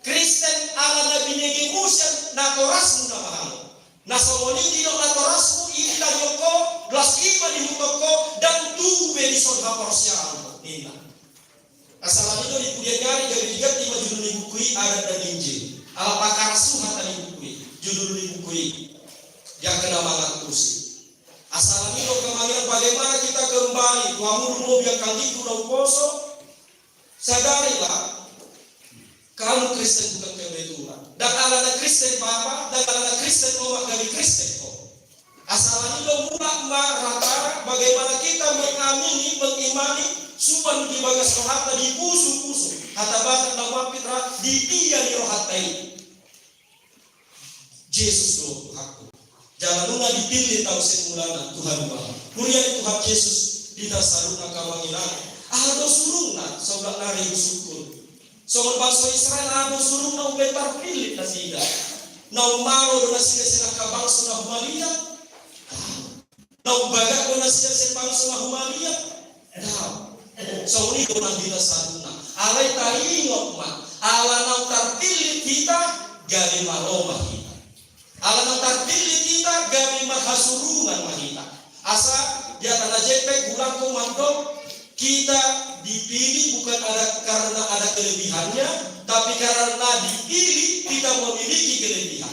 Kristen ala na binegi musian na torasmu na hamu na somoni di dok na torasmu ita yoko glas ima di mutoko dan tube di son haporsial nina asalan itu di pudian nyari jadi 3 judul di buku ada dan Injil ala pakar suhata di buku judul di buku yang kena mangat kursi asalan itu kemangiran bagaimana kita kembali kamu dulu biar kali kurang poso sadarilah kamu Kristen bukan kebetulan dan ala Kristen Bapa dan ala Kristen Oma dari Kristen asalan itu mulak rata bagaimana kita mengimani suban di bagas rohata di pusu hata bakat na wapitra di dia di rohata ini Yesus do aku jangan lupa dipilih tahu semulana Tuhan Bapa. Murian Tuhan Yesus kita saruna kawanginan. Ado suruna sobrak nari bersyukur. Soal bangsa Israel ado suruna ubetar pilih nasida. Nau malo dona sila kabangso na humalia. Nau baga dona sila bangso na humalia. So ini dona kita saduna. Alay taingok man. Ala nau terpilih kita gari maroma kita. Ala nau terpilih kita gari mahasurungan mahita. Asa dia tanah jepek gulang komando. Kita dipilih bukan karena ada kelebihannya, tapi karena dipilih kita memiliki kelebihan.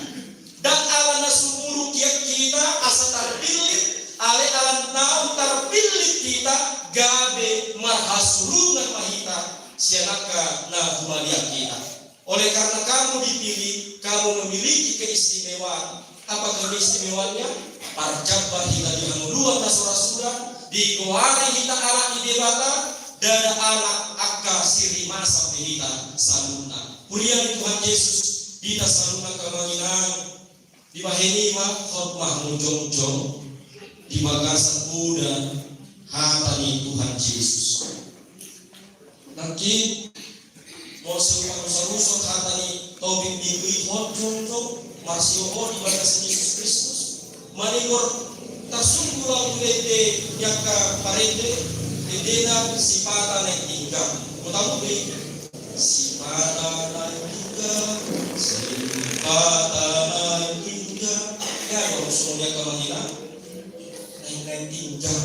Dan ala nasumuru kita asa terpilih, ale ala nau terpilih kita gabe marhasurungan mahita sianaka na humalia kita. Oleh karena kamu dipilih, kamu memiliki keistimewaan. Apa keistimewaannya? Parjabar hita dihanguruan nasura-sura, dikuari hita alat idebata, dan anak akka siri masa hita saluna. Purian Tuhan Yesus, hita saluna kemanginan, di bahenima khotbah munjong-jong, di magasan Buddha, hatani Tuhan Yesus. Nanti mau seusah-usah hatani tobing bingui khotjong-jong, masih di bagasan Yesus Kristus. Manigor tasunggulang ulete nyaka parente edena sipata na tinggal. Utamu be sipata na tinggal, sipata na tinggal. Ya usulnya kemana? Na tinggal.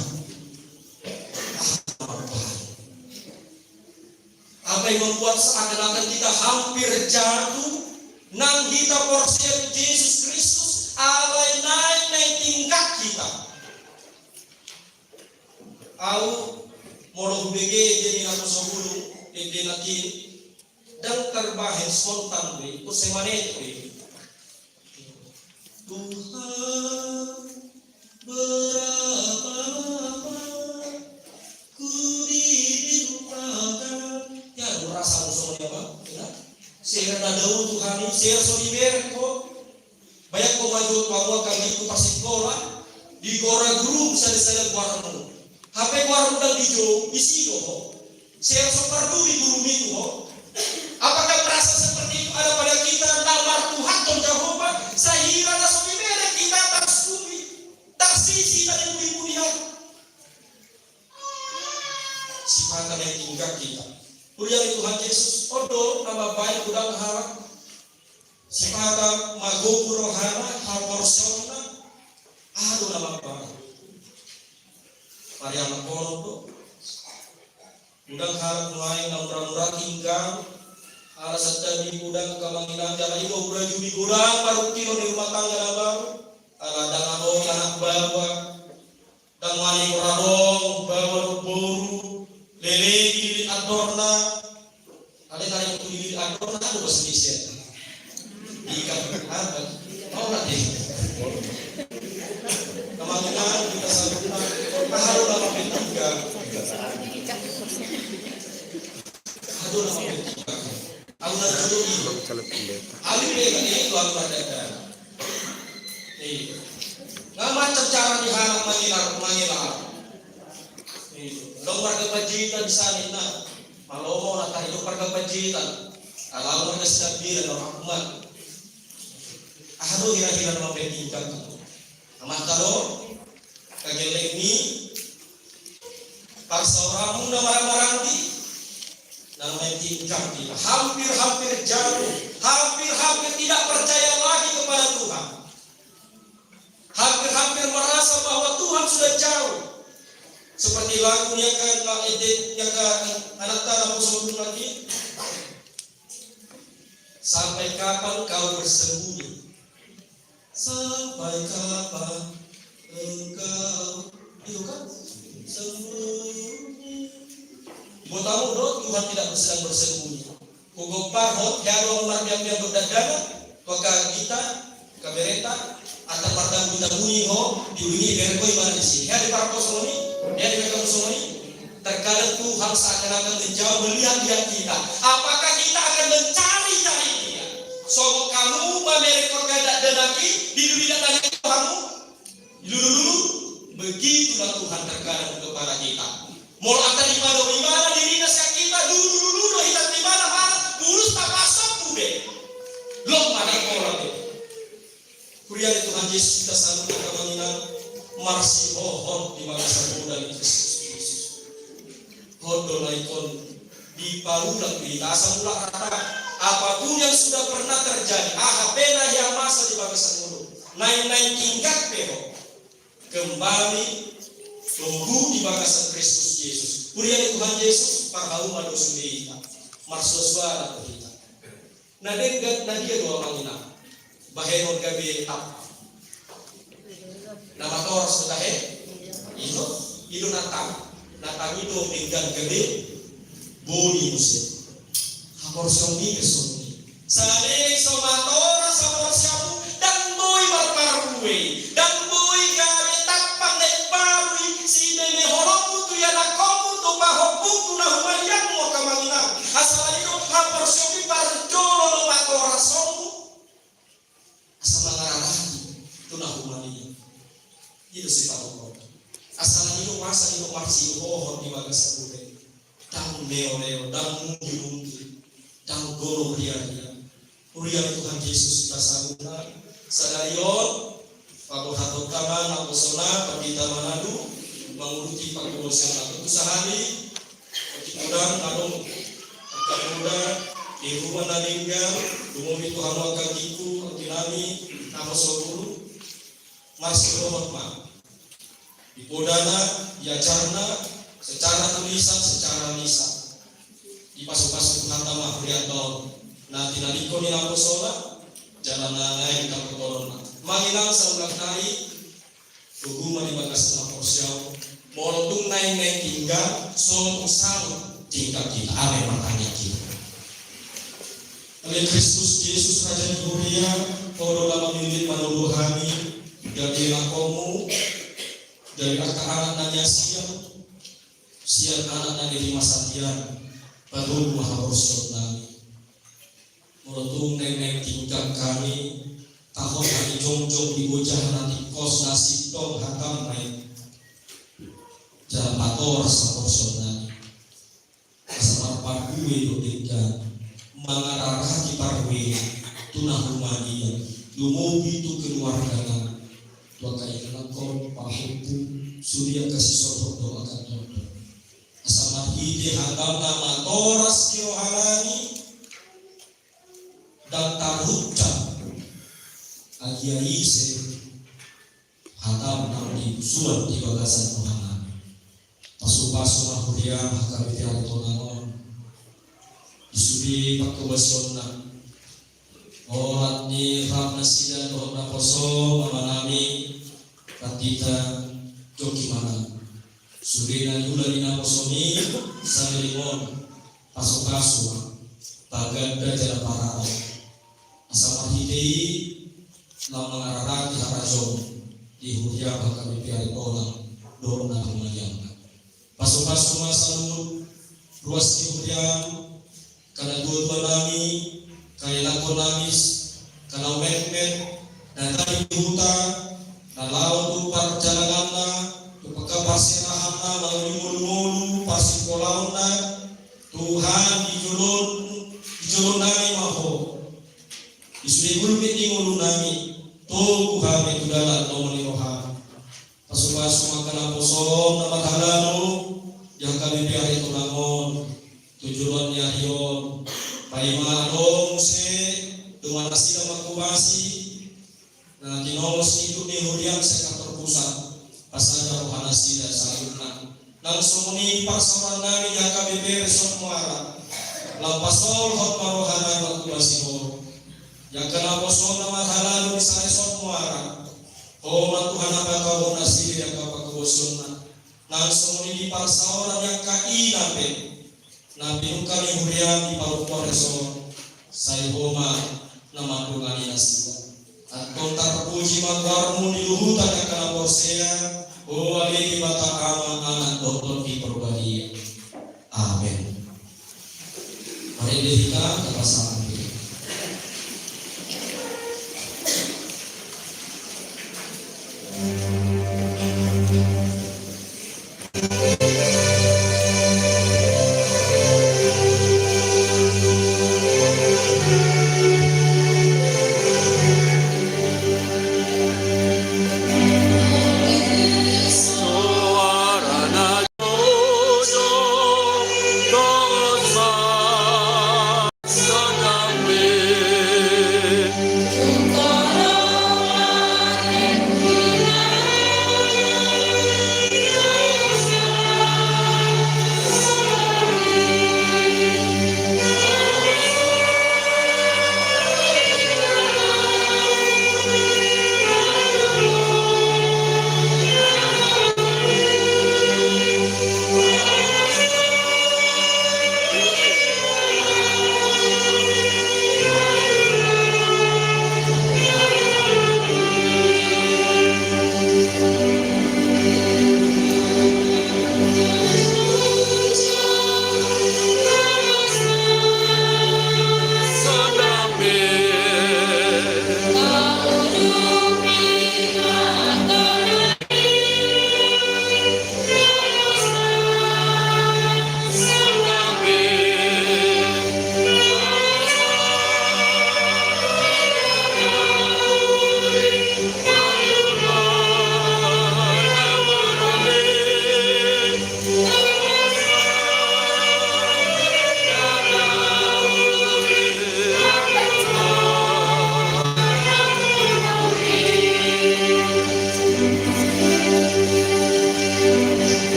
Apa yang membuat seakan-akan kita hampir jatuh? Nang kita porsi Yesus Kristus alai naik tingkat kita. Au moro bege jadi nak sobulu ede lagi dan terbahir spontan we ku semane we. Tuhan berapa lama ku dilupakan. Ya rasa musuhnya apa? Saya ada Tuhan ini, saya soliber kok. Banyak kau maju bahwa kami itu pasti sekolah di gora guru saya warung. HP warung dan dijo isi doh. Saya seperti di guru itu. Apakah merasa seperti itu ada pada kita? Namar Tuhan dan Jehovah. Saya rasa soliber kita tak sumi, tak sisi dari ibu dia. Sifat yang tinggal kita. Pujian Tuhan Yesus, odo nama baik udang harap, sifata magoku rohana haporsona, aduh nama baik. Mariana kono udang harap mulai namura tinggal, alasan tadi udang kemanginan jalan ibu udah judi udang baru kilo di rumah tangga baru, ala dangan anak bawa, dan mani radong bawa boru. Lele di adorna, ada yang di adorna ada bahasa Indonesia. Ikan apa? Mau nanti. Kemanginan kita sambutkan. Haru nama petiga. Haru nama petiga. Aku nak dulu ini. Aku bela ini tu aku ada. Nggak macam cara diharap mengilar. Dong warga pajitan di sana na malomo na tayo warga pajitan alam mo na sa bilan ng akuman ahado hira-hira na mapetingkan amat talo kageleng ni parsauramu na marang-marang di na mapetingkan kita hampir jatuh hampir tidak percaya lagi kepada Tuhan hampir merasa bahwa Tuhan sudah jauh. Seperti lagu yang anak tanah musuh lagi. Sampai kapan kau bersembunyi? Sampai kapan engkau itu kan sembunyi? Botamu dong Tuhan tidak sedang bersembunyi. Kugopar hot jaro umar yang berdadana, maka kita kamereta atau pada kita bunyi ho diunyi berkoi mana di sini. Ya di parpos ini. Ya dengan semua ini terkadang Tuhan seakan-akan menjauh melihat kita. Apakah kita akan mencari dia? So kamu memeriksa keadaan dan lagi hidup tidak tanya kamu. Dulu begitulah Tuhan terkadang kepada kita. Mau ada di mana diri nasihat kita dulu kita di mana lurus tak pasang kude. Lo mana orang itu? Pria Tuhan Yesus kita sanggup kemanginan marsi hohon di mangsa muda di Kristus Yesus. Hodo laikon di paulang di asal mula kata apapun yang sudah pernah terjadi, pena yang masa di bangsa muda, naik tingkat peho kembali tumbuh di bangsa Kristus Yesus. Pria Tuhan Yesus parhaum ado sudeita marso suara kita. Nadengat nadia doa mangina bahenon gabe apa nama toros sudahe itu natang itu tinggal gabe boni musim hapor songi kesongi sale somatora sama siapu dan boy barbarue dan boy gabe tapang dan barui si deme horomu tu ya nakomu tu bahoku tu na humayan mo kamangina asal itu hapor songi barjolo no matora songu asal mengarahani itu na humania itu sifat Allah asal itu masa itu marsi hohon di bagas sabune tang neo tang mungki tang goro ria Tuhan Yesus kita sabuna sadarion pago hatot taman apostolna pagita manadu menguruti pagbosan itu sehari kemudian kadung kamuda di rumah nadingga dumumi Tuhan wakagiku kinami apostol masih hormat di podana diajarna secara tulisan secara lisan di pasuk-pasuk Tuhan tamah priantau nanti naliko ni apostolna jalan naik ke corona manginang saulang naik hubungan di bagas apostol molong naik hingga song sang tingkat kita makanya kita oleh Kristus Yesus Raja di Gloria todo dalam milik manulu kami dari lakomu dari anak-anaknya siang anak-anaknya di masa tiang baru maharosot nami merotung nenek tingkat kami tahun kami jongjong di bojah nanti kos nasib tong hakam main jalan pator saharosot nami asal pargue dodegan mengarah di pargue tunah rumania lumubi tu keluarga tua kaitan kau pahuku surya kasih sosok doa akan doa asal hide hagam nama toras kirohalani dan taruca agiai se hagam nama di surat di bagasan Tuhan pasu-pasu mahuria hakabiti altonanon isudi pakubasonna orat ni rapna sidan orat poso mamanami katita joki mana surina yula dina posoni sangelimon pasu-pasu baganda jala parara asama hidei lam mengarara di harajo di huria bakal biari olang dorna kemudian pasu-pasu masalun ruas di huria karena dua-dua nami kaya lakon namis kana umet-umet dan tadi huta dan lawan tu perjalananna tu pagkapasirahanna mangululu pasipolauna Tuhan dijulun nami maho isuri gulpit di ngulu nami tu kami kudalan nomoni roha pasupasu makana posom na mathalano yang kami biari tunangon tujuan yarion paima dong se dengan nasi dan makubasi nah dinomos itu di hurian saya terpusat pasal rohana sida sayuna langsung ini pasaran nami yang kami beresok muara lampasol hot marohana makubasi ho yang kena posol nama halal di sana sok muara oh Tuhan apa kau nasi yang kau pakubosona langsung ini pasaran yang kai nabe nabi kami hurian di paru reso saya homa nama dungani nasida atau tak puji magwarmu di luhutan yang kena borsea oh alih bata